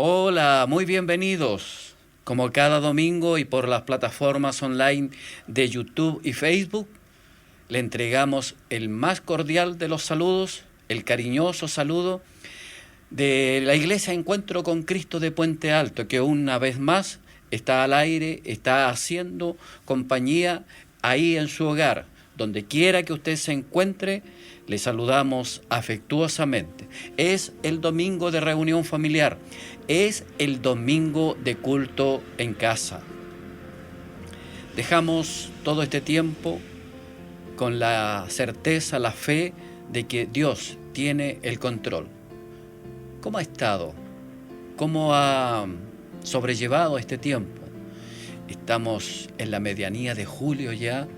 Hola, muy bienvenidos. Como cada domingo y por las plataformas online de YouTube y Facebook, le entregamos el más cordial de los saludos, el cariñoso saludo de la Iglesia Encuentro con Cristo de Puente Alto, que una vez más está al aire, está haciendo compañía ahí en su hogar. Donde quiera que usted se encuentre, le saludamos afectuosamente. Es el domingo de reunión familiar, es el domingo de culto en casa. Dejamos todo este tiempo con la certeza, la fe de que Dios tiene el control. ¿Cómo ha estado? ¿Cómo ha sobrellevado este tiempo? Estamos en la medianía de julio ya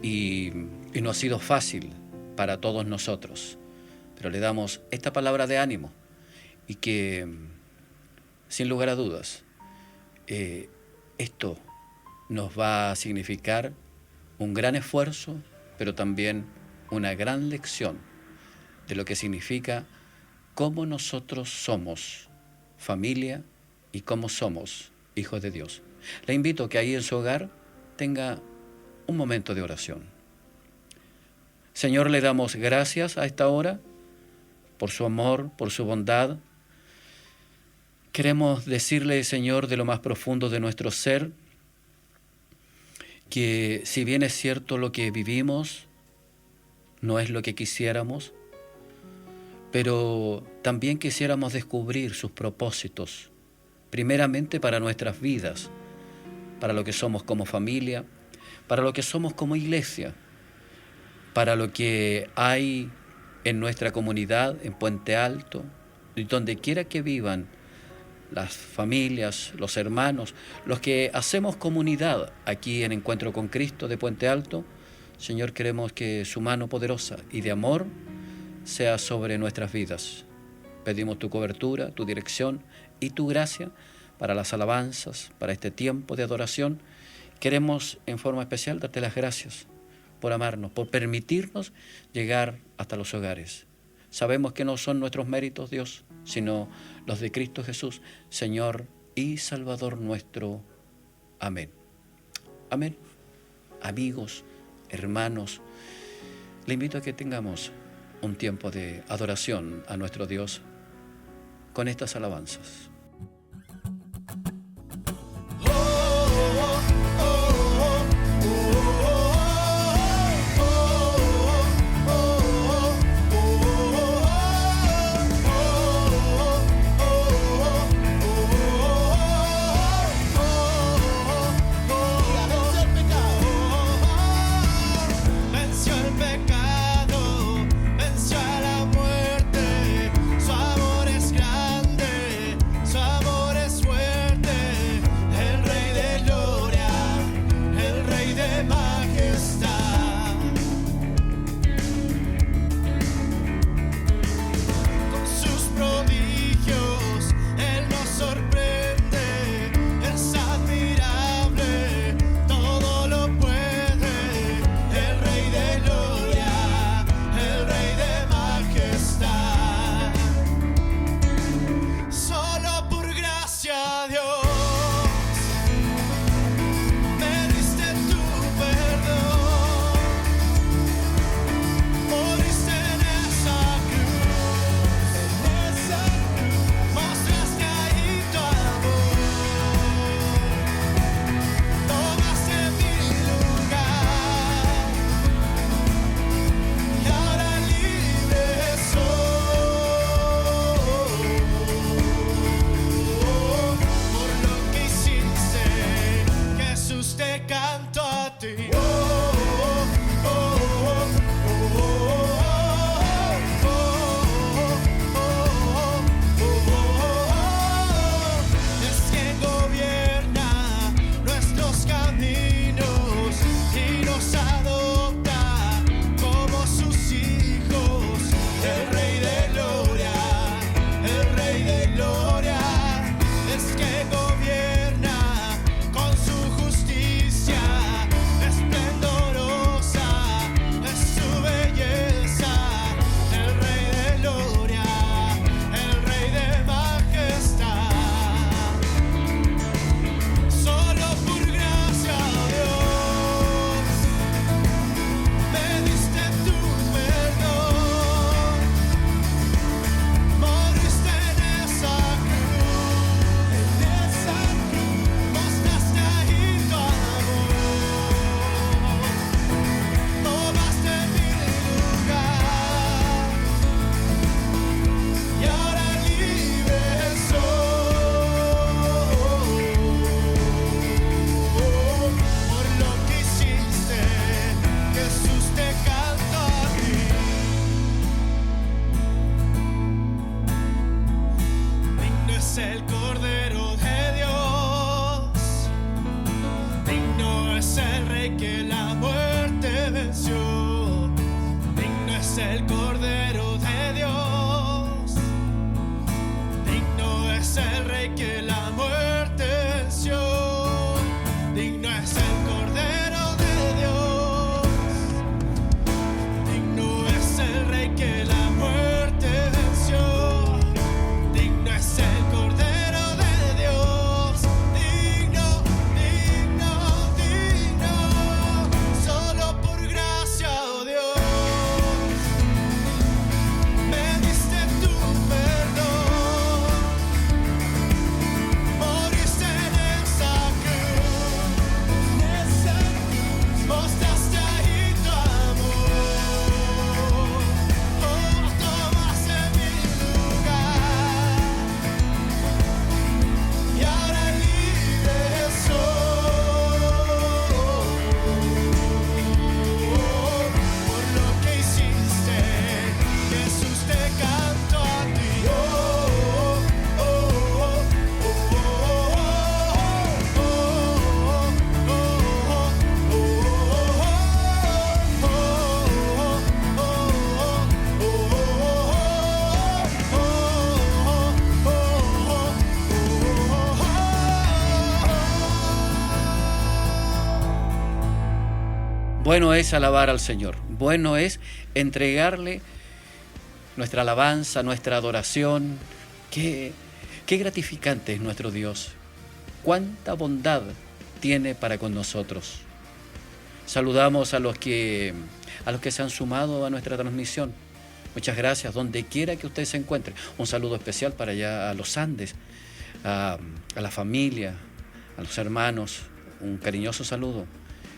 y no ha sido fácil para todos nosotros. Pero le damos esta palabra de ánimo y que, sin lugar a dudas, esto nos va a significar un gran esfuerzo, pero también una gran lección de lo que significa cómo nosotros somos familia y cómo somos hijos de Dios. Le invito a que ahí en su hogar tenga un momento de oración. Señor, le damos gracias a esta hora por su amor, por su bondad. Queremos decirle, Señor, de lo más profundo de nuestro ser, que si bien es cierto lo que vivimos, no es lo que quisiéramos, pero también quisiéramos descubrir sus propósitos, primeramente para nuestras vidas, para lo que somos como familia, para lo que somos como iglesia, para lo que hay en nuestra comunidad, en Puente Alto, y donde quiera que vivan las familias, los hermanos, los que hacemos comunidad aquí en Encuentro con Cristo de Puente Alto. Señor, queremos que su mano poderosa y de amor sea sobre nuestras vidas. Pedimos tu cobertura, tu dirección y tu gracia para las alabanzas, para este tiempo de adoración. Queremos en forma especial darte las gracias por amarnos, por permitirnos llegar hasta los hogares. Sabemos que no son nuestros méritos, Dios, sino los de Cristo Jesús, Señor y Salvador nuestro. Amén. Amén. Amigos, hermanos, le invito a que tengamos un tiempo de adoración a nuestro Dios con estas alabanzas. Su el Cordero de Dios, digno es el Rey que la muerte venció, digno es el Cordero de Dios, digno es el Rey que la muerte venció, digno es el Cordero de Dios, digno es el Rey que la muerte venció, digno es el Cordero de Dios, digno, digno, digno, solo por gracia, oh Dios, me diste tu perdón, moriste en esa cruz, mostraste ahí tu amor, oh, tomaste mi lugar, y ahora libre soy, por lo que hiciste, Jesús, te canto a ti, oh, oh, oh, oh, Bueno es alabar al Señor, bueno es entregarle nuestra alabanza, nuestra adoración. Qué gratificante es nuestro Dios, cuánta bondad tiene para con nosotros. Saludamos a los que se han sumado a nuestra transmisión. Muchas gracias, donde quiera que usted se encuentre. Un saludo especial para allá a los Andes, a la familia, a los hermanos. Un cariñoso saludo.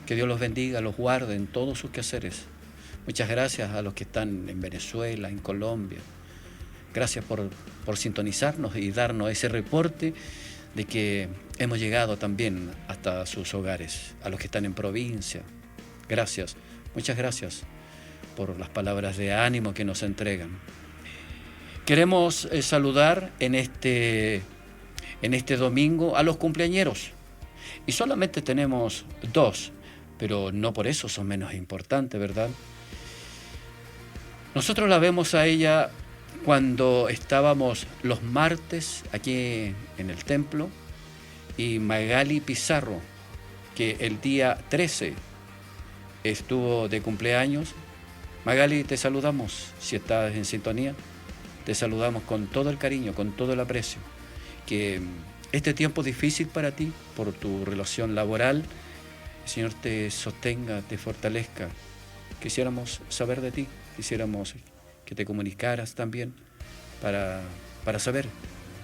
Que Dios los bendiga, los guarde en todos sus quehaceres. Muchas gracias a los que están en Venezuela, en Colombia. Gracias por sintonizarnos y darnos ese reporte de que hemos llegado también hasta sus hogares. A los que están en provincia, gracias, muchas gracias por las palabras de ánimo que nos entregan. Queremos saludar en este domingo a los cumpleañeros. Y solamente tenemos 2, pero no por eso son menos importantes, ¿verdad? Nosotros la vemos a ella cuando estábamos los martes aquí en el templo, y Magali Pizarro, que el día 13 estuvo de cumpleaños. Magali, te saludamos, si estás en sintonía, te saludamos con todo el cariño, con todo el aprecio. Que este tiempo difícil para ti, por tu relación laboral, el Señor te sostenga, te fortalezca. Quisiéramos saber de ti, quisiéramos que te comunicaras también para saber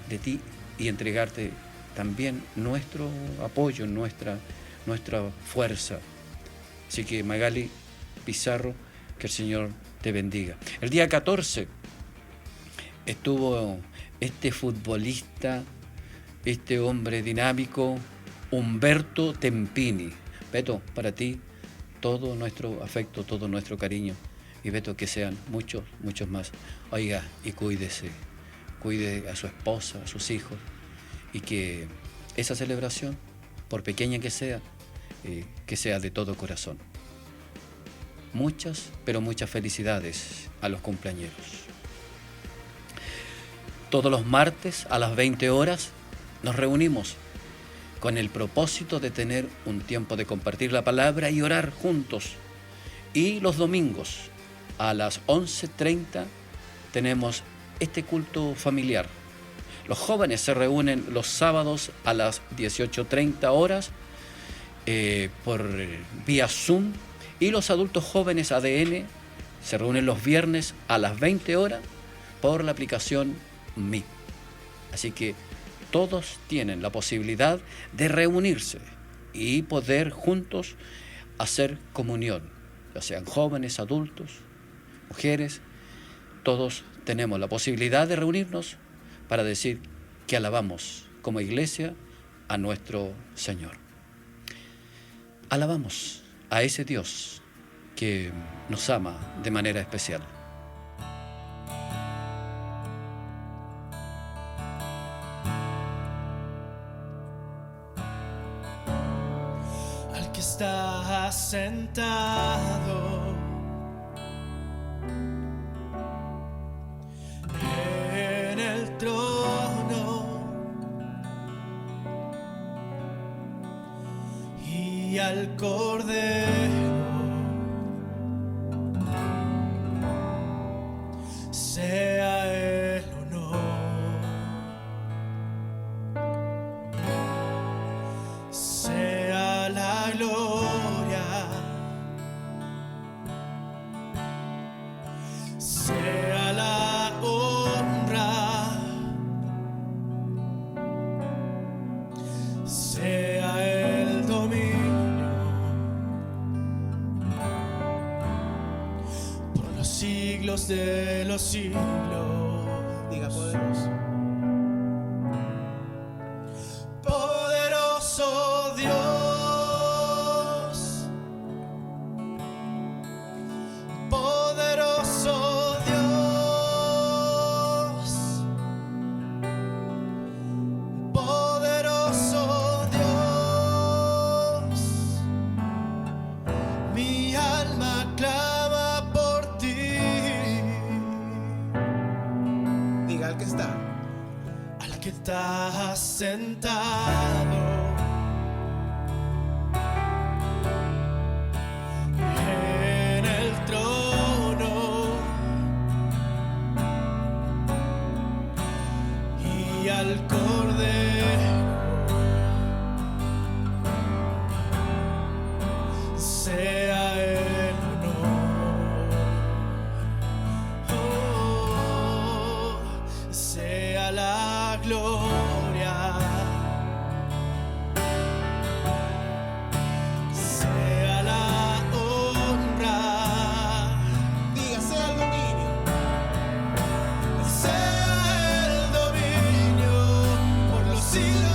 de ti y entregarte también nuestro apoyo, nuestra fuerza. Así que Magali Pizarro, que el Señor te bendiga. El día 14 estuvo este futbolista, este hombre dinámico, Humberto Tempini. Beto, para ti todo nuestro afecto, todo nuestro cariño. Y Beto, que sean muchos, muchos más. Oiga, y cuídese, cuide a su esposa, a sus hijos, y que esa celebración, por pequeña que sea de todo corazón. Muchas, pero muchas felicidades a los cumpleañeros. Todos los martes a las 20 horas nos reunimos con el propósito de tener un tiempo de compartir la palabra y orar juntos. Y los domingos a las 11:30 tenemos este culto familiar. Los jóvenes se reúnen los sábados a las 18:30 horas por vía Zoom, y los adultos jóvenes ADN se reúnen los viernes a las 20 horas por la aplicación Meet. Así que todos tienen la posibilidad de reunirse y poder juntos hacer comunión, ya sean jóvenes, adultos, mujeres. Todos tenemos la posibilidad de reunirnos para decir que alabamos como iglesia a nuestro Señor. Alabamos a ese Dios que nos ama de manera especial. está sentado en el trono y al Cordero sea el honor, sea la gloria, sea la honra, sea el dominio por los siglos de los siglos. Diga poderoso. Poderoso Dios, poderoso Dios, poderoso Dios, mi alma clama por ti. Diga al que está. Al que está sentado en el trono y al Cordero sea el honor, sea la gloria, sea la honra, Diga, sea el dominio. sea el dominio por los siglos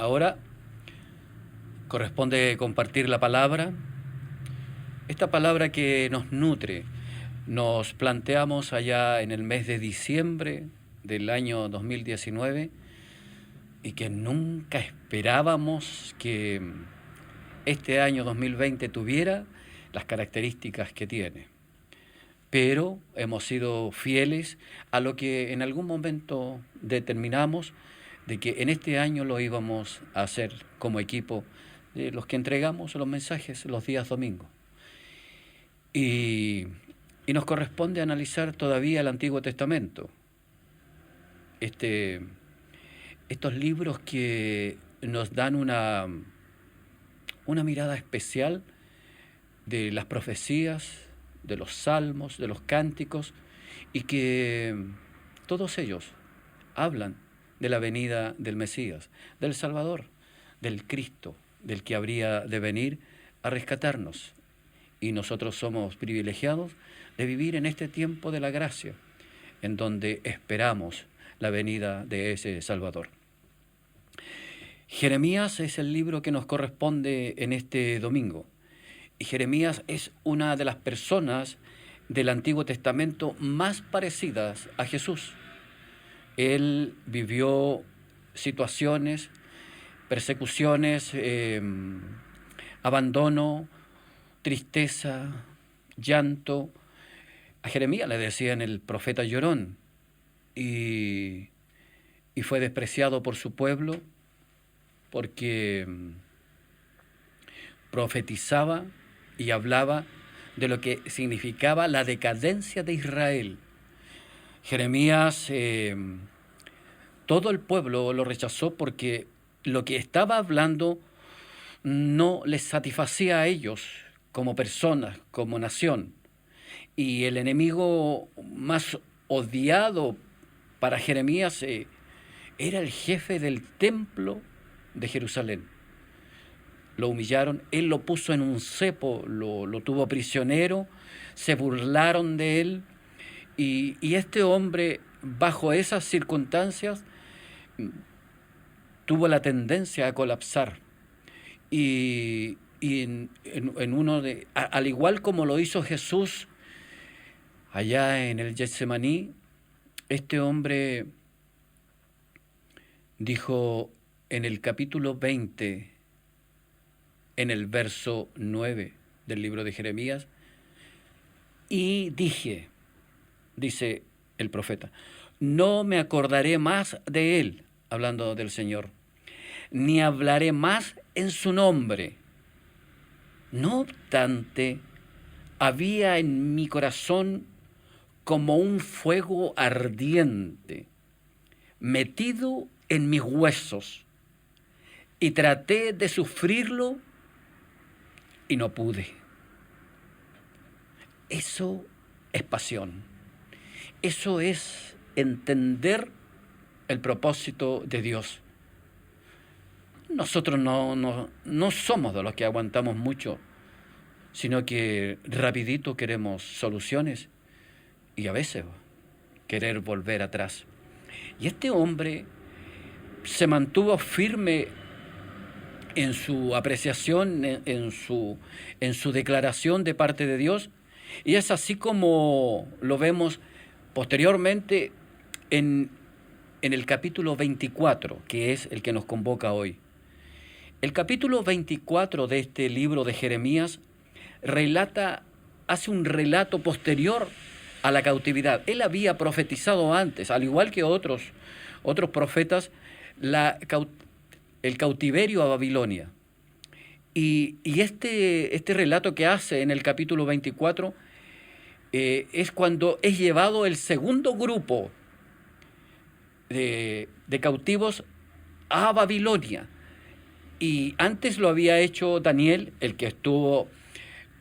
Ahora corresponde compartir la palabra, esta palabra que nos nutre. Nos planteamos allá en el mes de diciembre del año 2019 y que nunca esperábamos que este año 2020 tuviera las características que tiene. Pero hemos sido fieles a lo que en algún momento determinamos de que en este año lo íbamos a hacer como equipo de los que entregamos los mensajes los días domingos. Y nos corresponde analizar todavía el Antiguo Testamento. Estos libros que nos dan una mirada especial de las profecías, de los salmos, de los cánticos, y que todos ellos hablan de la venida del Mesías, del Salvador, del Cristo, del que habría de venir a rescatarnos. Y nosotros somos privilegiados de vivir en este tiempo de la gracia, en donde esperamos la venida de ese Salvador. Jeremías es el libro que nos corresponde en este domingo. Y Jeremías es una de las personas del Antiguo Testamento más parecidas a Jesús. Él vivió situaciones, persecuciones, abandono, tristeza, llanto. A Jeremías le decían el profeta llorón y fue despreciado por su pueblo porque profetizaba y hablaba de lo que significaba la decadencia de Israel. Jeremías, todo el pueblo lo rechazó porque lo que estaba hablando no les satisfacía a ellos como personas, como nación. Y el enemigo más odiado para Jeremías era el jefe del templo de Jerusalén. Lo humillaron, él lo puso en un cepo, lo tuvo prisionero, se burlaron de él, y este hombre, bajo esas circunstancias, tuvo la tendencia a colapsar. Y en uno de, al igual como lo hizo Jesús allá en el Getsemaní, este hombre dijo en el capítulo 20, en el verso 9 del libro de Jeremías, y dije, dice el profeta, no me acordaré más de él, hablando del Señor, ni hablaré más en su nombre. No obstante, había en mi corazón como un fuego ardiente, metido en mis huesos, y traté de sufrirlo y no pude. Eso es pasión. Eso es entender el propósito de Dios. Nosotros no somos de los que aguantamos mucho, sino que rapidito queremos soluciones y a veces querer volver atrás. Y este hombre se mantuvo firme en su apreciación, en su declaración de parte de Dios, y es así como lo vemos posteriormente en el capítulo 24, que es el que nos convoca hoy. El capítulo 24 de este libro de Jeremías hace un relato posterior a la cautividad. Él había profetizado antes, al igual que otros profetas, el cautiverio a Babilonia. Y este relato que hace en el capítulo 24 es cuando es llevado el segundo grupo de cautivos a Babilonia. Y antes lo había hecho Daniel, el que estuvo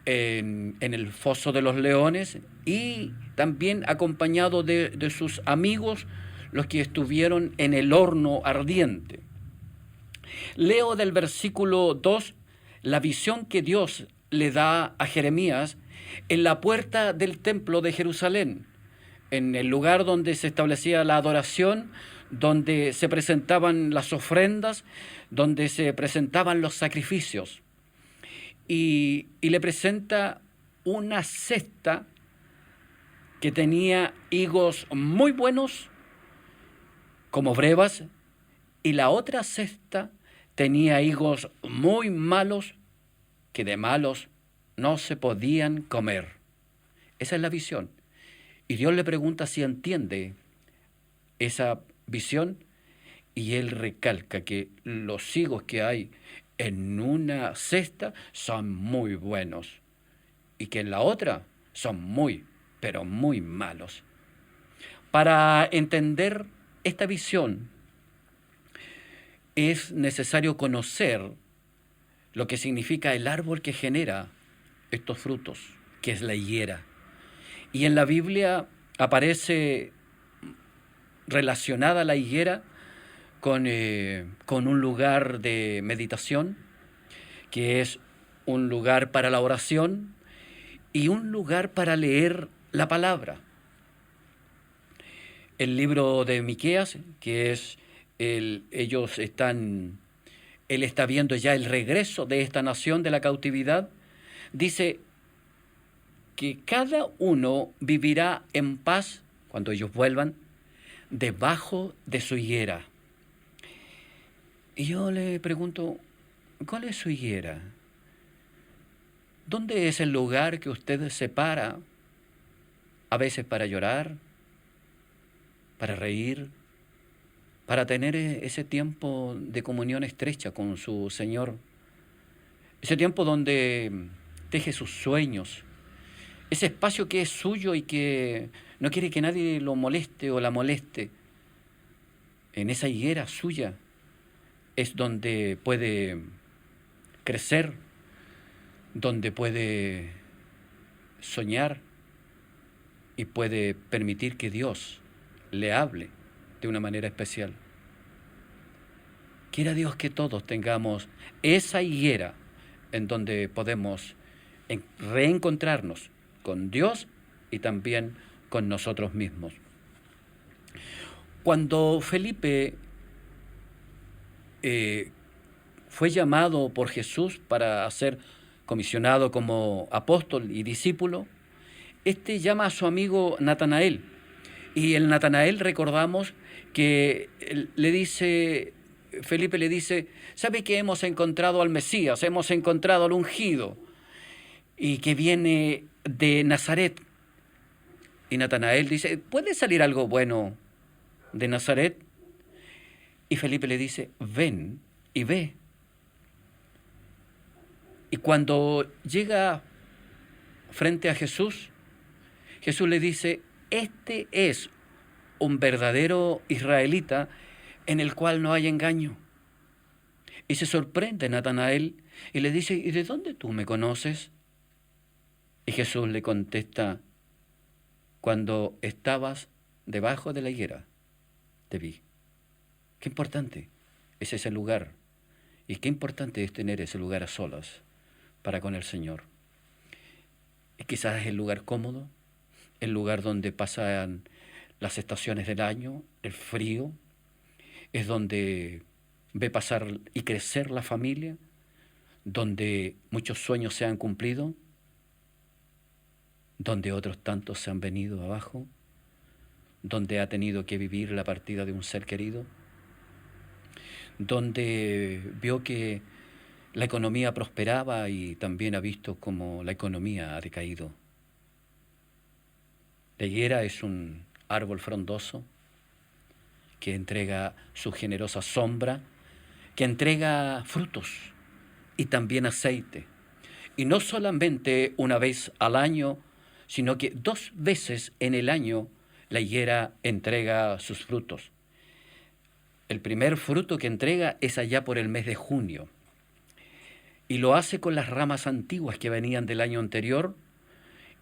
en el foso de los leones, y también acompañado de sus amigos, los que estuvieron en el horno ardiente. Leo del versículo 2 la visión que Dios le da a Jeremías en la puerta del templo de Jerusalén, en el lugar donde se establecía la adoración, donde se presentaban las ofrendas, donde se presentaban los sacrificios. Y le presenta una cesta que tenía higos muy buenos, como brevas, y la otra cesta tenía higos muy malos, que de malos no se podían comer. Esa es la visión. Y Dios le pregunta si entiende esa visión, y él recalca que los higos que hay en una cesta son muy buenos y que en la otra son muy, pero muy malos. Para entender esta visión es necesario conocer lo que significa el árbol que genera estos frutos, que es la higuera. Y en la Biblia aparece relacionada la higuera con un lugar de meditación, que es un lugar para la oración y un lugar para leer la palabra. El libro de Miqueas, que es él está viendo ya el regreso de esta nación de la cautividad, dice que cada uno vivirá en paz cuando ellos vuelvan debajo de su higuera. Y yo le pregunto, ¿cuál es su higuera? ¿Dónde es el lugar que usted se para, a veces para llorar, para reír, para tener ese tiempo de comunión estrecha con su Señor? Ese tiempo donde teje sus sueños, ese espacio que es suyo y que no quiere que nadie lo moleste o la moleste. En esa higuera suya es donde puede crecer, donde puede soñar y puede permitir que Dios le hable de una manera especial. Quiera Dios que todos tengamos esa higuera en donde podemos reencontrarnos con Dios y también con nosotros mismos. Cuando Felipe fue llamado por Jesús para ser comisionado como apóstol y discípulo, llama a su amigo Natanael. Y el Natanael, recordamos que Felipe le dice, ¿sabe que hemos encontrado al Mesías, hemos encontrado al ungido, y que viene de Nazaret? Y Natanael dice, ¿puede salir algo bueno de Nazaret? Y Felipe le dice, ven y ve. Y cuando llega frente a Jesús, Jesús le dice, este es un verdadero israelita en el cual no hay engaño. Y se sorprende Natanael y le dice, ¿y de dónde tú me conoces? Y Jesús le contesta, cuando estabas debajo de la higuera, te vi. Qué importante es ese lugar y qué importante es tener ese lugar a solas para con el Señor. Y quizás es el lugar cómodo, el lugar donde pasan las estaciones del año, el frío, es donde ve pasar y crecer la familia, donde muchos sueños se han cumplido, donde otros tantos se han venido abajo, donde ha tenido que vivir la partida de un ser querido, donde vio que la economía prosperaba y también ha visto cómo la economía ha decaído. La higuera es un árbol frondoso que entrega su generosa sombra, que entrega frutos y también aceite. Y no solamente una vez al año, sino que 2 veces en el año la higuera entrega sus frutos. El primer fruto que entrega es allá por el mes de junio. Y lo hace con las ramas antiguas que venían del año anterior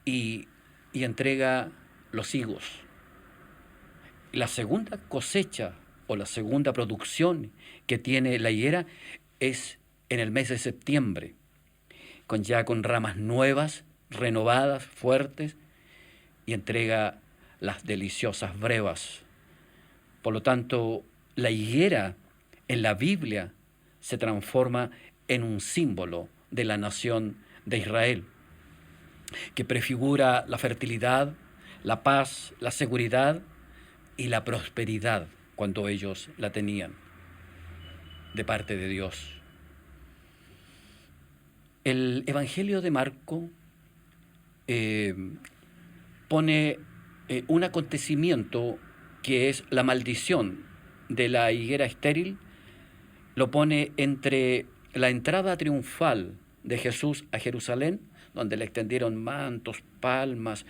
y entrega los higos. La segunda cosecha o la segunda producción que tiene la higuera es en el mes de septiembre, con ramas nuevas, renovadas, fuertes, y entrega las deliciosas brevas. Por lo tanto, la higuera en la Biblia se transforma en un símbolo de la nación de Israel, que prefigura la fertilidad, la paz, la seguridad y la prosperidad cuando ellos la tenían de parte de Dios. El Evangelio de Marco pone un acontecimiento que es la maldición de la higuera estéril, lo pone entre la entrada triunfal de Jesús a Jerusalén, donde le extendieron mantos, palmas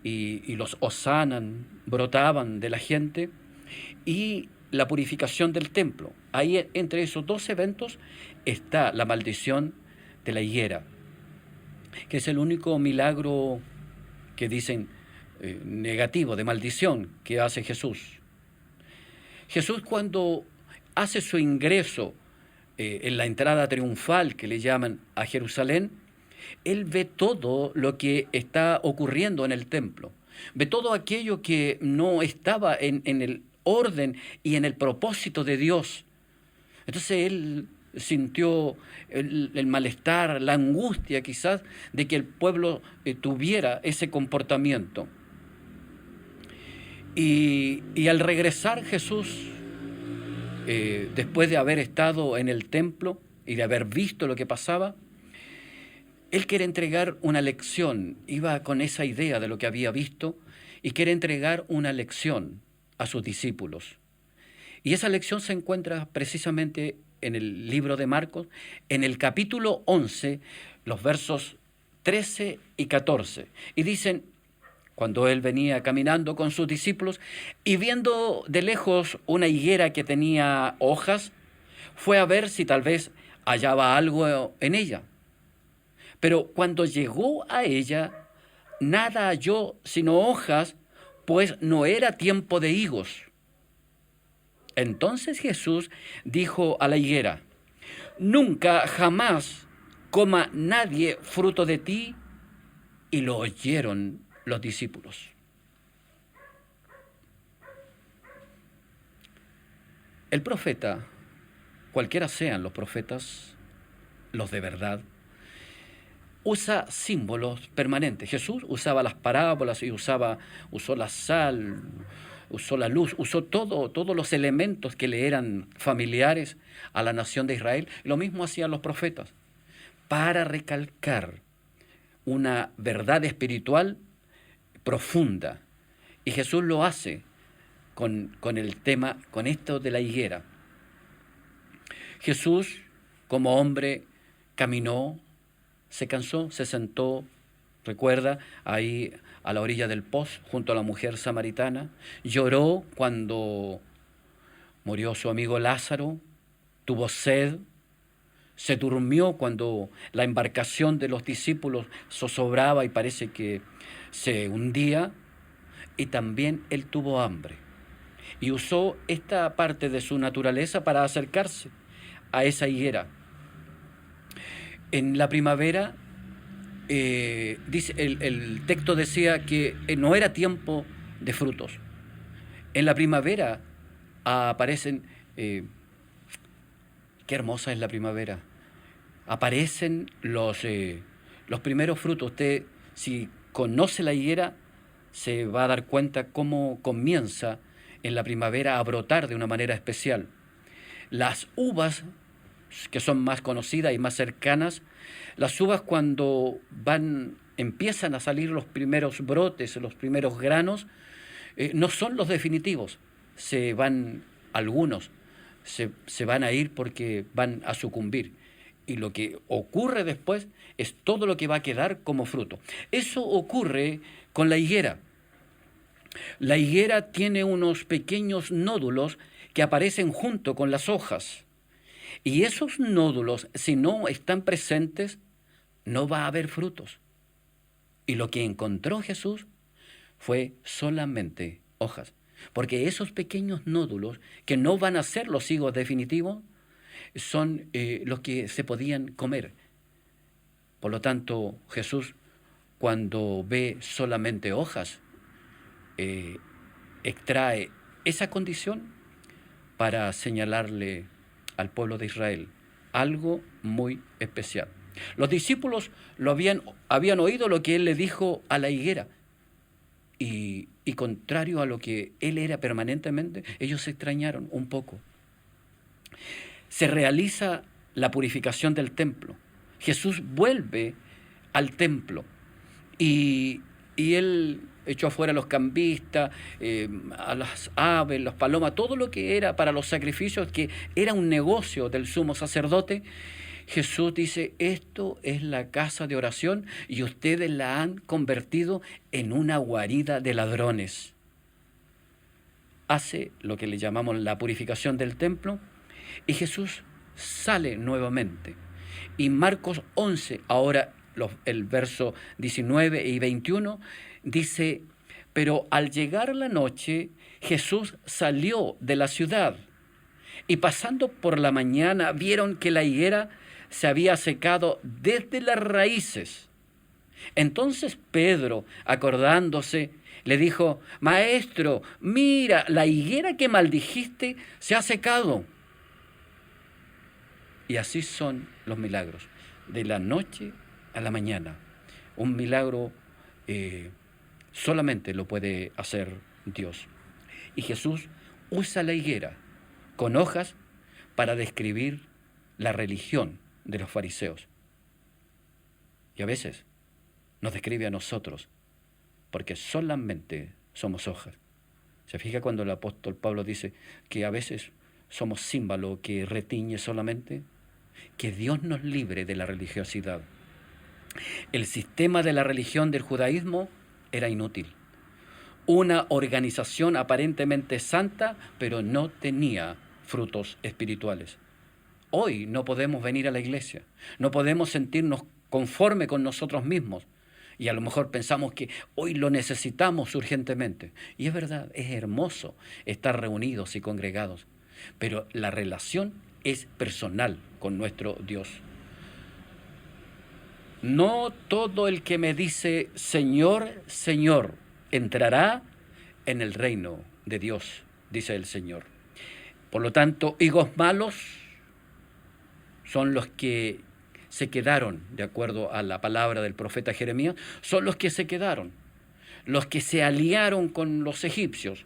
y los hosanan brotaban de la gente, y la purificación del templo. Ahí, entre esos dos eventos, está la maldición de la higuera, que es el único milagro que dicen negativo, de maldición, que hace Jesús. Jesús, cuando hace su ingreso en la entrada triunfal, que le llaman, a Jerusalén, él ve todo lo que está ocurriendo en el templo, ve todo aquello que no estaba en el orden y en el propósito de Dios. Entonces él sintió el malestar, la angustia quizás de que el pueblo tuviera ese comportamiento. Y al regresar Jesús, después de haber estado en el templo y de haber visto lo que pasaba, él quiere entregar una lección, iba con esa idea de lo que había visto y quiere entregar una lección a sus discípulos. Y esa lección se encuentra precisamente en el libro de Marcos, en el capítulo 11, los versos 13 y 14. Y dicen: cuando él venía caminando con sus discípulos y viendo de lejos una higuera que tenía hojas, fue a ver si tal vez hallaba algo en ella. Pero cuando llegó a ella, nada halló sino hojas, pues no era tiempo de higos. Entonces Jesús dijo a la higuera: nunca jamás coma nadie fruto de ti. Y lo oyeron los discípulos. El profeta, cualquiera sean los profetas, los de verdad, usa símbolos permanentes. Jesús usaba las parábolas y usó la sal, usó la luz, usó todos los elementos que le eran familiares a la nación de Israel. Lo mismo hacían los profetas, para recalcar una verdad espiritual profunda. Y Jesús lo hace con el tema, con esto de la higuera. Jesús, como hombre, caminó, se cansó, se sentó, recuerda, ahí a la orilla del pozo, junto a la mujer samaritana. Lloró cuando murió su amigo Lázaro, tuvo sed, se durmió cuando la embarcación de los discípulos zozobraba y parece que se hundía, y también él tuvo hambre. Y usó esta parte de su naturaleza para acercarse a esa higuera. En la primavera, dice, el texto decía que no era tiempo de frutos. En la primavera aparecen, qué hermosa es la primavera, aparecen los primeros frutos. Usted, si conoce la higuera, se va a dar cuenta cómo comienza en la primavera a brotar de una manera especial. Las uvas, que son más conocidas y más cercanas, las uvas cuando empiezan a salir los primeros brotes, los primeros granos, no son los definitivos. Algunos se van a ir porque van a sucumbir. Y lo que ocurre después es todo lo que va a quedar como fruto. Eso ocurre con la higuera. La higuera tiene unos pequeños nódulos que aparecen junto con las hojas. Y esos nódulos, si no están presentes, no va a haber frutos. Y lo que encontró Jesús fue solamente hojas. Porque esos pequeños nódulos, que no van a ser los higos definitivos, son los que se podían comer. Por lo tanto, Jesús, cuando ve solamente hojas, extrae esa condición para señalarle al pueblo de Israel algo muy especial. Los discípulos habían oído lo que él le dijo a la higuera, y contrario a lo que él era permanentemente, ellos se extrañaron un poco. Se realiza la purificación del templo. Jesús vuelve al templo y él echó afuera a los cambistas, a las aves, las palomas, todo lo que era para los sacrificios, que era un negocio del sumo sacerdote. Jesús dice, esto es la casa de oración y ustedes la han convertido en una guarida de ladrones. Hace lo que le llamamos la purificación del templo y Jesús sale nuevamente. Y Marcos 11, ahora el verso 19 y 21, dice, pero al llegar la noche, Jesús salió de la ciudad y pasando por la mañana vieron que la higuera se había secado desde las raíces. Entonces Pedro, acordándose, le dijo, Maestro, mira, la higuera que maldijiste se ha secado. Y así son los milagros, de la noche a la mañana. Un milagro solamente lo puede hacer Dios. Y Jesús usa la higuera con hojas para describir la religión de los fariseos. Y a veces nos describe a nosotros, porque solamente somos hojas. ¿Se fija cuando el apóstol Pablo dice que a veces somos címbalo que retiñe solamente? Que Dios nos libre de la religiosidad. El sistema de la religión del judaísmo era inútil. Una organización aparentemente santa, pero no tenía frutos espirituales. Hoy no podemos venir a la iglesia, no podemos sentirnos conforme con nosotros mismos. Y a lo mejor pensamos que hoy lo necesitamos urgentemente. Y es verdad, es hermoso estar reunidos y congregados. Pero la relación es personal con nuestro Dios. No todo el que me dice, Señor, Señor, entrará en el reino de Dios, dice el Señor. Por lo tanto, higos malos son los que se quedaron, de acuerdo a la palabra del profeta Jeremías, son los que se quedaron, los que se aliaron con los egipcios.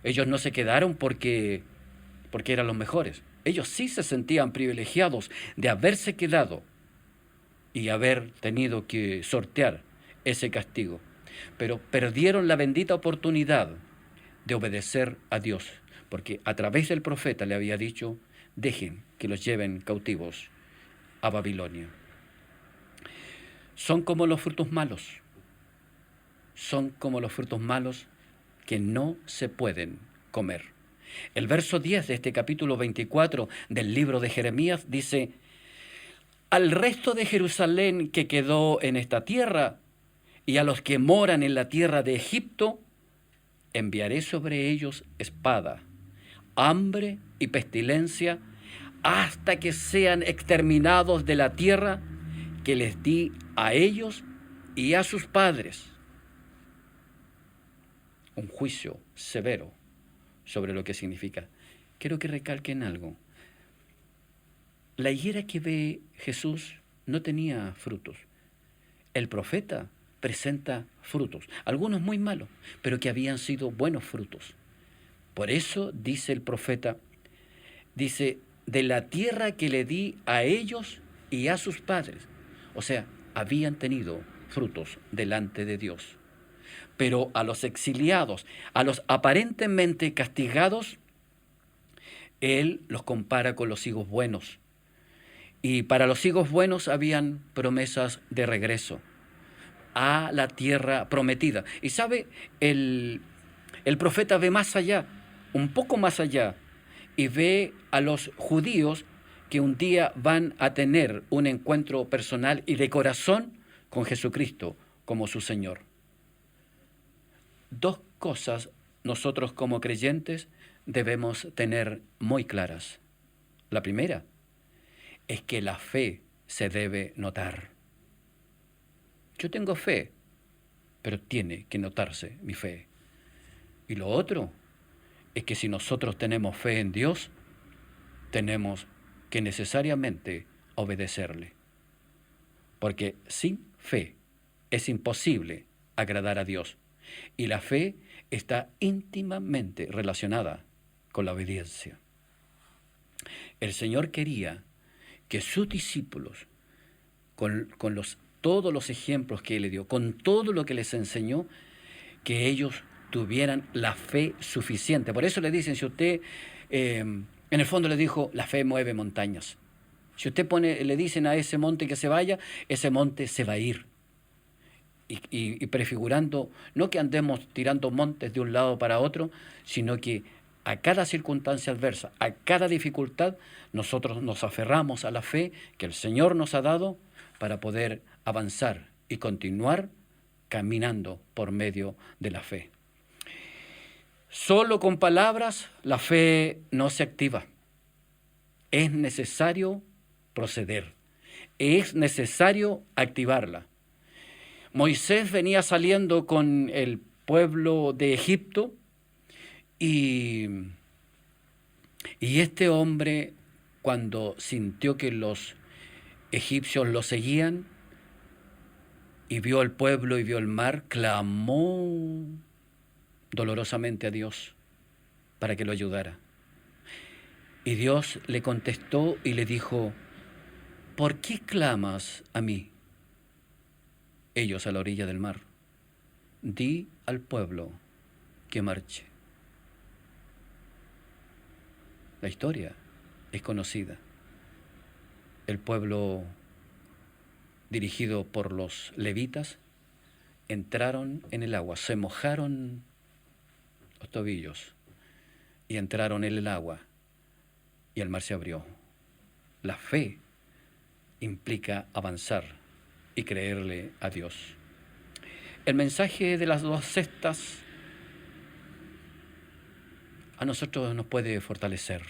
Ellos no se quedaron porque eran los mejores. Ellos sí se sentían privilegiados de haberse quedado y haber tenido que sortear ese castigo. Pero perdieron la bendita oportunidad de obedecer a Dios, porque a través del profeta le había dicho, dejen que los lleven cautivos a Babilonia. Son como los frutos malos. Son como los frutos malos que no se pueden comer. El verso 10 de este capítulo 24 del libro de Jeremías dice, al resto de Jerusalén que quedó en esta tierra y a los que moran en la tierra de Egipto, enviaré sobre ellos espada, hambre y pestilencia, hasta que sean exterminados de la tierra que les di a ellos y a sus padres. Un juicio severo sobre lo que significa. Quiero que recalquen algo. La higuera que ve Jesús no tenía frutos. El profeta presenta frutos, algunos muy malos, pero que habían sido buenos frutos. Por eso dice el profeta, dice, de la tierra que le di a ellos y a sus padres. O sea, habían tenido frutos delante de Dios. Pero a los exiliados, a los aparentemente castigados, Él los compara con los higos buenos. Y para los higos buenos habían promesas de regreso a la tierra prometida. Y sabe, el profeta ve más allá, un poco más allá, y ve a los judíos que un día van a tener un encuentro personal y de corazón con Jesucristo como su Señor. Dos cosas nosotros como creyentes debemos tener muy claras. La primera es que la fe se debe notar. Yo tengo fe, pero tiene que notarse mi fe. Y lo otro es que si nosotros tenemos fe en Dios, tenemos que necesariamente obedecerle. Porque sin fe es imposible agradar a Dios. Y la fe está íntimamente relacionada con la obediencia. El Señor quería que sus discípulos, con todos los ejemplos que Él le dio, con todo lo que les enseñó, que ellos tuvieran la fe suficiente. Por eso le dicen, si usted, en el fondo le dijo, la fe mueve montañas. Si usted le dicen a ese monte que se vaya, ese monte se va a ir. Y prefigurando, no que andemos tirando montes de un lado para otro, sino que a cada circunstancia adversa, a cada dificultad, nosotros nos aferramos a la fe que el Señor nos ha dado para poder avanzar y continuar caminando por medio de la fe. Solo con palabras la fe no se activa. Es necesario proceder. Es necesario activarla. Moisés venía saliendo con el pueblo de Egipto y este hombre, cuando sintió que los egipcios lo seguían y vio al pueblo y vio el mar, clamó dolorosamente a Dios para que lo ayudara. Y Dios le contestó y le dijo, ¿por qué clamas a mí? Ellos a la orilla del mar. Di al pueblo que marche. La historia es conocida. El pueblo, dirigido por los levitas, entraron en el agua, se mojaron los tobillos y entraron en el agua y el mar se abrió. La fe implica avanzar y creerle a Dios. El mensaje de las 2 cestas a nosotros nos puede fortalecer,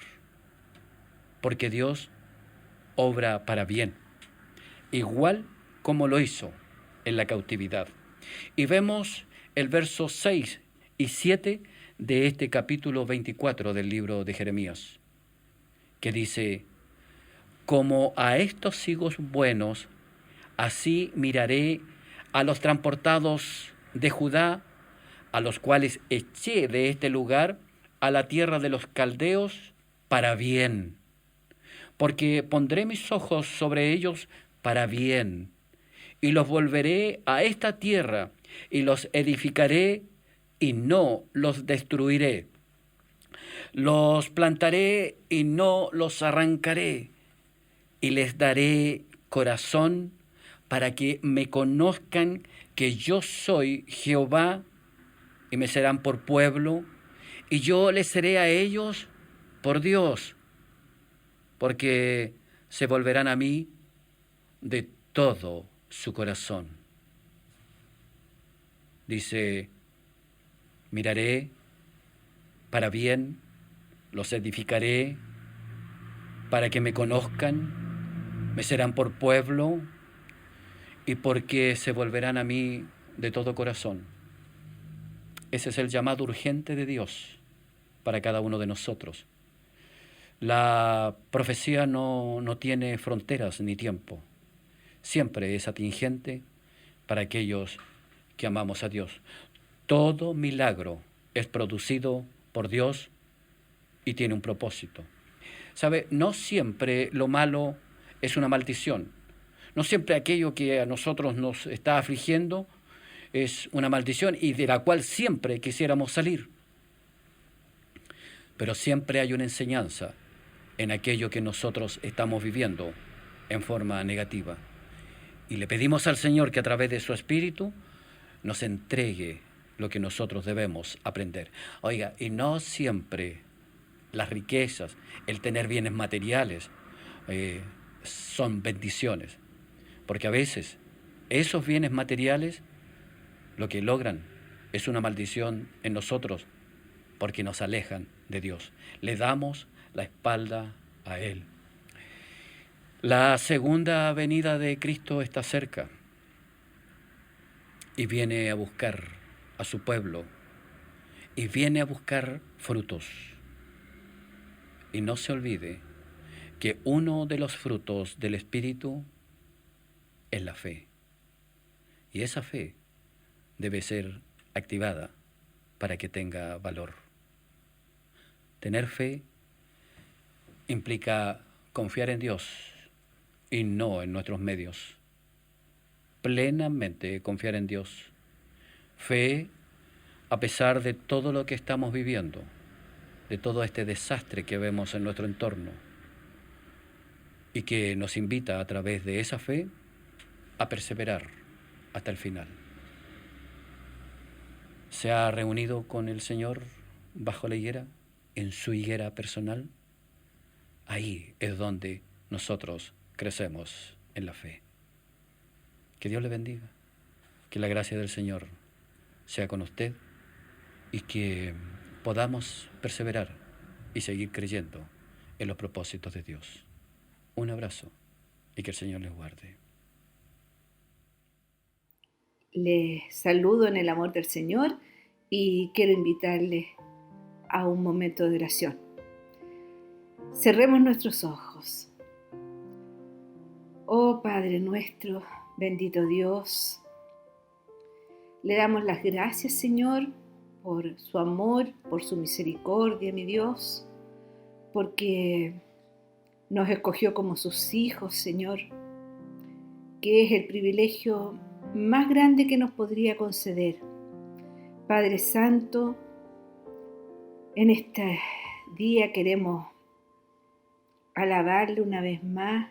porque Dios obra para bien, igual como lo hizo en la cautividad. Y vemos el verso 6 y 7 de este capítulo 24 del libro de Jeremías, que dice, como a estos higos buenos, así miraré a los transportados de Judá, a los cuales eché de este lugar a la tierra de los caldeos para bien, porque pondré mis ojos sobre ellos para bien, y los volveré a esta tierra, y los edificaré, y no los destruiré. Los plantaré y no los arrancaré, y les daré corazón para que me conozcan que yo soy Jehová, y me serán por pueblo, y yo les seré a ellos por Dios, porque se volverán a mí de todo su corazón. Dice, miraré para bien, los edificaré, para que me conozcan, me serán por pueblo, y porque se volverán a mí de todo corazón. Ese es el llamado urgente de Dios para cada uno de nosotros. La profecía no tiene fronteras ni tiempo. Siempre es atingente para aquellos que amamos a Dios. Todo milagro es producido por Dios y tiene un propósito. ¿Sabe? No siempre lo malo es una maldición. No siempre aquello que a nosotros nos está afligiendo es una maldición y de la cual siempre quisiéramos salir. Pero siempre hay una enseñanza en aquello que nosotros estamos viviendo en forma negativa. Y le pedimos al Señor que a través de su Espíritu nos entregue lo que nosotros debemos aprender. Oiga, y no siempre las riquezas, el tener bienes materiales, son bendiciones. Porque a veces esos bienes materiales lo que logran es una maldición en nosotros porque nos alejan de Dios. Le damos la espalda a Él. La segunda venida de Cristo está cerca. y viene a buscar a su pueblo y viene a buscar frutos. Y no se olvide que uno de los frutos del Espíritu es la fe. Y esa fe debe ser activada para que tenga valor. Tener fe implica confiar en Dios y no en nuestros medios. Plenamente confiar en Dios. Fe a pesar de todo lo que estamos viviendo, de todo este desastre que vemos en nuestro entorno, y que nos invita a través de esa fe a perseverar hasta el final. ¿Se ha reunido con el Señor bajo la higuera, en su higuera personal? Ahí es donde nosotros crecemos en la fe. Que Dios le bendiga, que la gracia del Señor sea con usted y que podamos perseverar y seguir creyendo en los propósitos de Dios. Un abrazo y que el Señor les guarde. Les saludo en el amor del Señor y quiero invitarles a un momento de oración. Cerremos nuestros ojos. Oh Padre nuestro, bendito Dios, le damos las gracias, Señor, por su amor, por su misericordia, mi Dios, porque nos escogió como sus hijos, Señor, que es el privilegio más grande que nos podría conceder. Padre Santo, en este día queremos alabarle una vez más,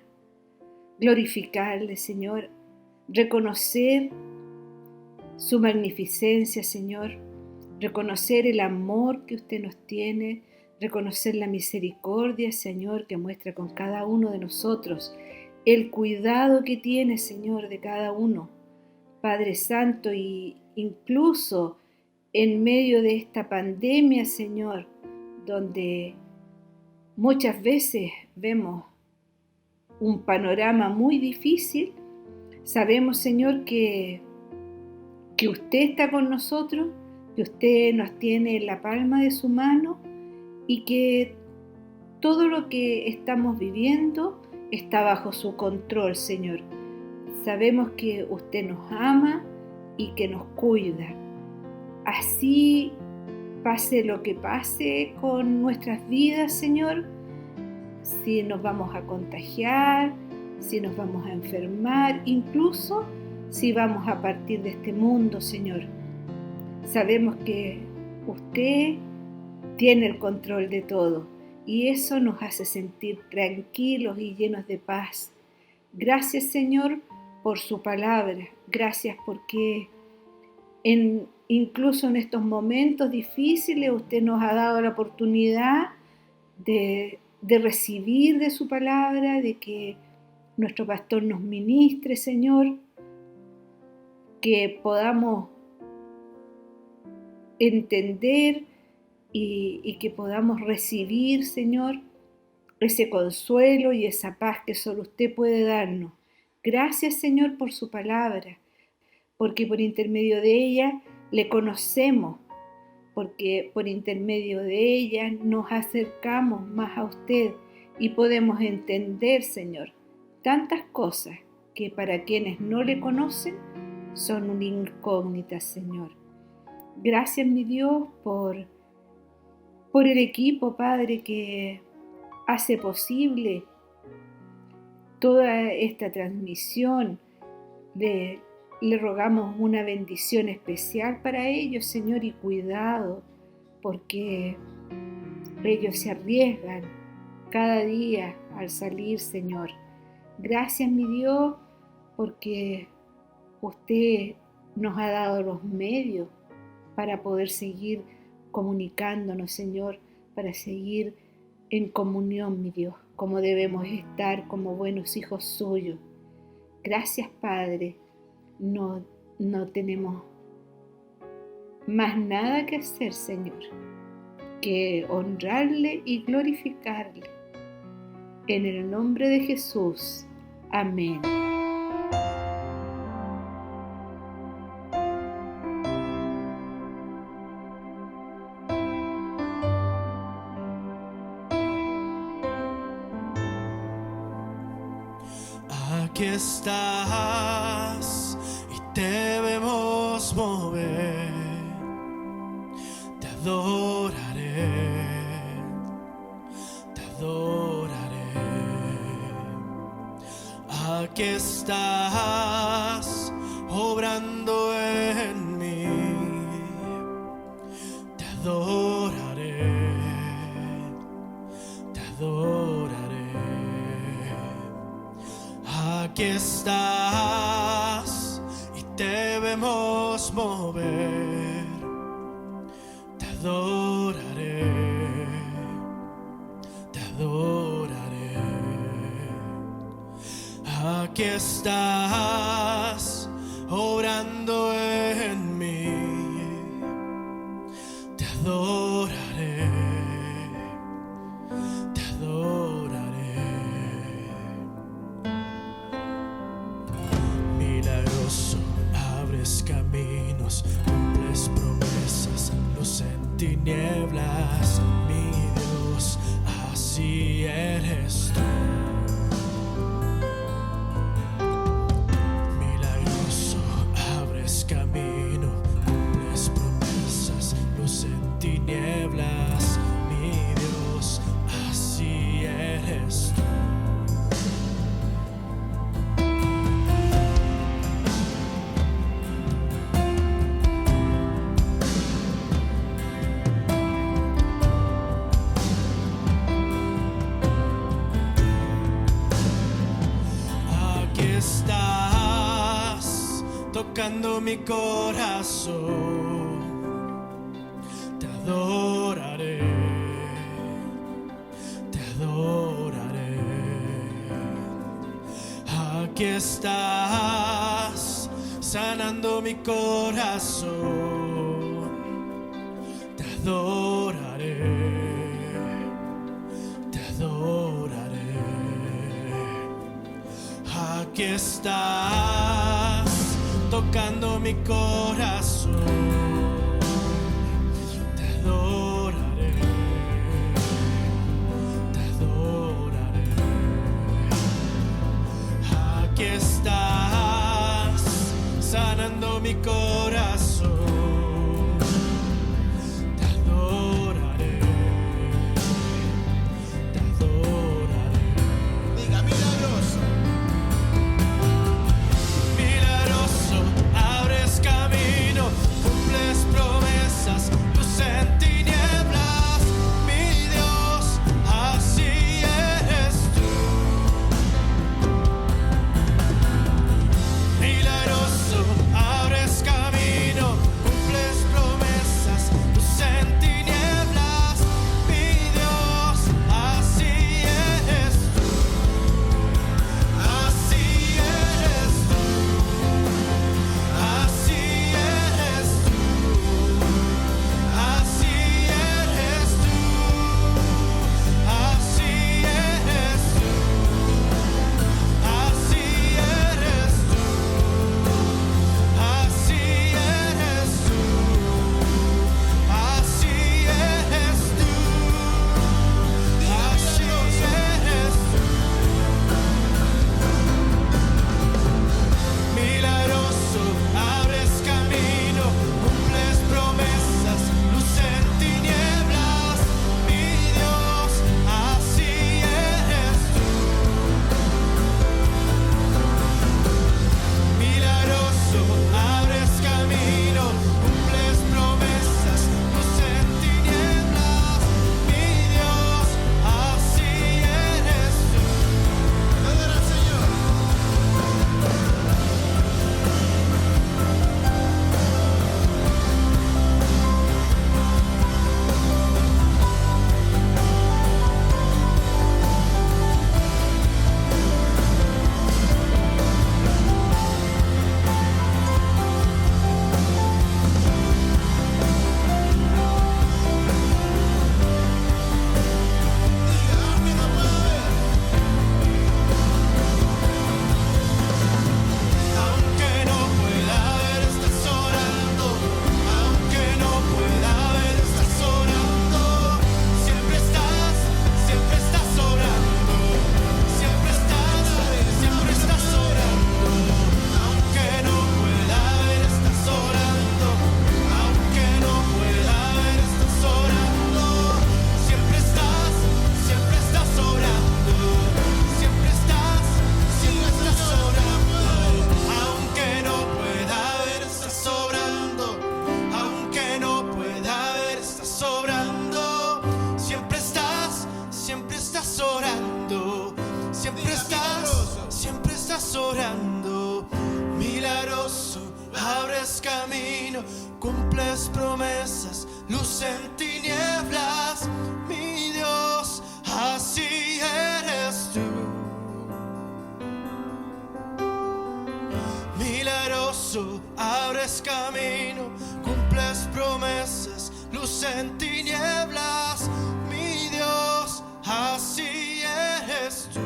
glorificarle, Señor, reconocer su magnificencia, Señor, reconocer el amor que usted nos tiene, reconocer la misericordia, Señor, que muestra con cada uno de nosotros, el cuidado que tiene, Señor, de cada uno. Padre Santo, y incluso en medio de esta pandemia, Señor, donde muchas veces vemos un panorama muy difícil, sabemos, Señor, que usted está con nosotros, que usted nos tiene en la palma de su mano y que todo lo que estamos viviendo está bajo su control, Señor. Sabemos que usted nos ama y que nos cuida. Así pase lo que pase con nuestras vidas, Señor, si nos vamos a contagiar, si nos vamos a enfermar, incluso si vamos a partir de este mundo, Señor. Sabemos que usted tiene el control de todo y eso nos hace sentir tranquilos y llenos de paz. Gracias, Señor, por su palabra. Gracias porque incluso en estos momentos difíciles usted nos ha dado la oportunidad de recibir de su palabra, de que nuestro pastor nos ministre, Señor, que podamos entender y que podamos recibir, Señor, ese consuelo y esa paz que solo usted puede darnos. Gracias, Señor, por su palabra, porque por intermedio de ella le conocemos, porque por intermedio de ella nos acercamos más a usted y podemos entender, Señor, tantas cosas que para quienes no le conocen son una incógnita, Señor. Gracias, mi Dios, por el equipo, Padre, que hace posible toda esta transmisión. Le rogamos una bendición especial para ellos, Señor, y cuidado, porque ellos se arriesgan cada día al salir, Señor. Gracias, mi Dios, porque usted nos ha dado los medios para poder seguir comunicándonos, Señor, para seguir en comunión, mi Dios, como debemos estar como buenos hijos suyos. Gracias, Padre. No tenemos más nada que hacer, Señor, que honrarle y glorificarle. En el nombre de Jesús. Amén. Aquí estás y te vemos mover. Te adoraré, te adoraré. Aquí estás obrando en mí. Te adoraré, te adoraré. Aquí estás y te vemos mover. Te adoraré, te adoraré. Aquí estás obrando en mí. Te adoraré, te adoraré. Milagroso, abres caminos, cumples promesas, luz en tinieblas. Mi Dios, así eres tú. Milagroso, abres camino, cumples promesas, luz en tinieblas. Mi Dios, así eres tú. Aquí estás tocando mi corazón. Te adoraré, te adoraré. Aquí estás sanando mi corazón. Te adoraré, te adoraré. Aquí estás tocando mi corazón. Te adoraré, te adoraré. Aquí estás sanando mi corazón. Te adoraré, te adoraré. Diga milagroso. Milagroso, abres camino, cumples promesas, luz en tinieblas. Mi Dios, así eres tú. Milagroso, abres camino. cumples promesas, luz en tinieblas, mi Dios, así eres tú. Milagroso, abres camino, cumples promesas, luz en tinieblas, mi Dios, así eres tú.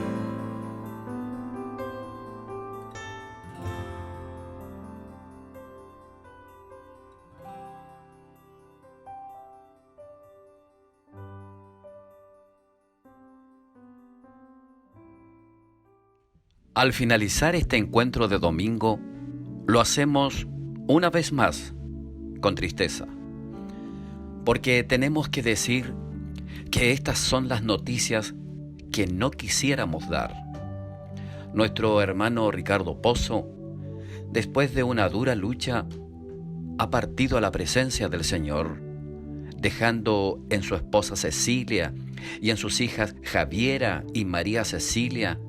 Al finalizar este encuentro de domingo, lo hacemos una vez más con tristeza, porque tenemos que decir que estas son las noticias que no quisiéramos dar. Nuestro hermano Ricardo Pozo, después de una dura lucha, ha partido a la presencia del Señor, dejando en su esposa Cecilia y en sus hijas Javiera y María Cecilia,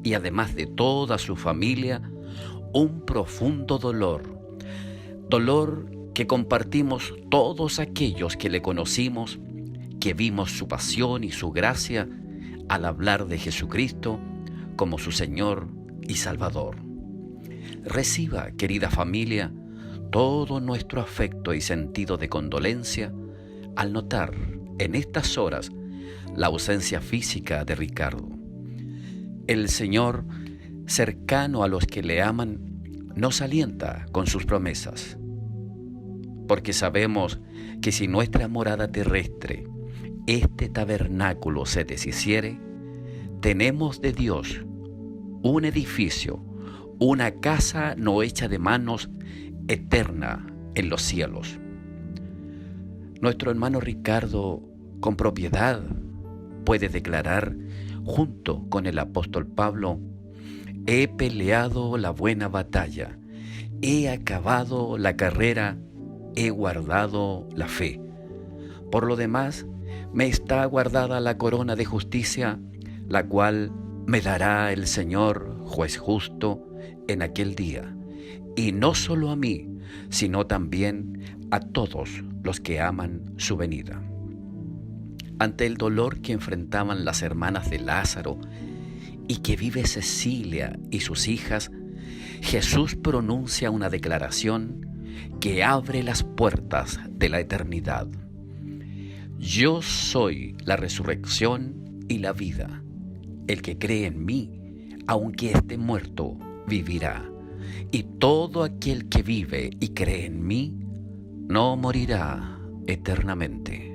y además de toda su familia, un profundo dolor que compartimos todos aquellos que le conocimos, que vimos su pasión y su gracia al hablar de Jesucristo como su Señor y Salvador. Reciba, querida familia, todo nuestro afecto y sentido de condolencia al notar en estas horas la ausencia física de Ricardo. El Señor, cercano a los que le aman, nos alienta con sus promesas, porque sabemos que si nuestra morada terrestre, este tabernáculo, se deshiciere, tenemos de Dios un edificio, una casa no hecha de manos, eterna en los cielos. Nuestro hermano Ricardo, con propiedad, puede declarar, junto con el apóstol Pablo: he peleado la buena batalla, he acabado la carrera, he guardado la fe. Por lo demás, me está guardada la corona de justicia, la cual me dará el Señor, juez justo, en aquel día, y no solo a mí, sino también a todos los que aman su venida. Ante el dolor que enfrentaban las hermanas de Lázaro y que vive Cecilia y sus hijas, Jesús pronuncia una declaración que abre las puertas de la eternidad. Yo soy la resurrección y la vida. El que cree en mí, aunque esté muerto, vivirá. Y todo aquel que vive y cree en mí, no morirá eternamente.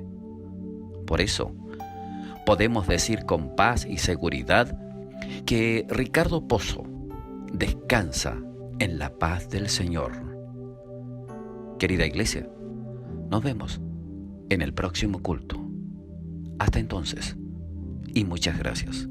Por eso, podemos decir con paz y seguridad que Ricardo Pozo descansa en la paz del Señor. Querida iglesia, nos vemos en el próximo culto. Hasta entonces, y muchas gracias.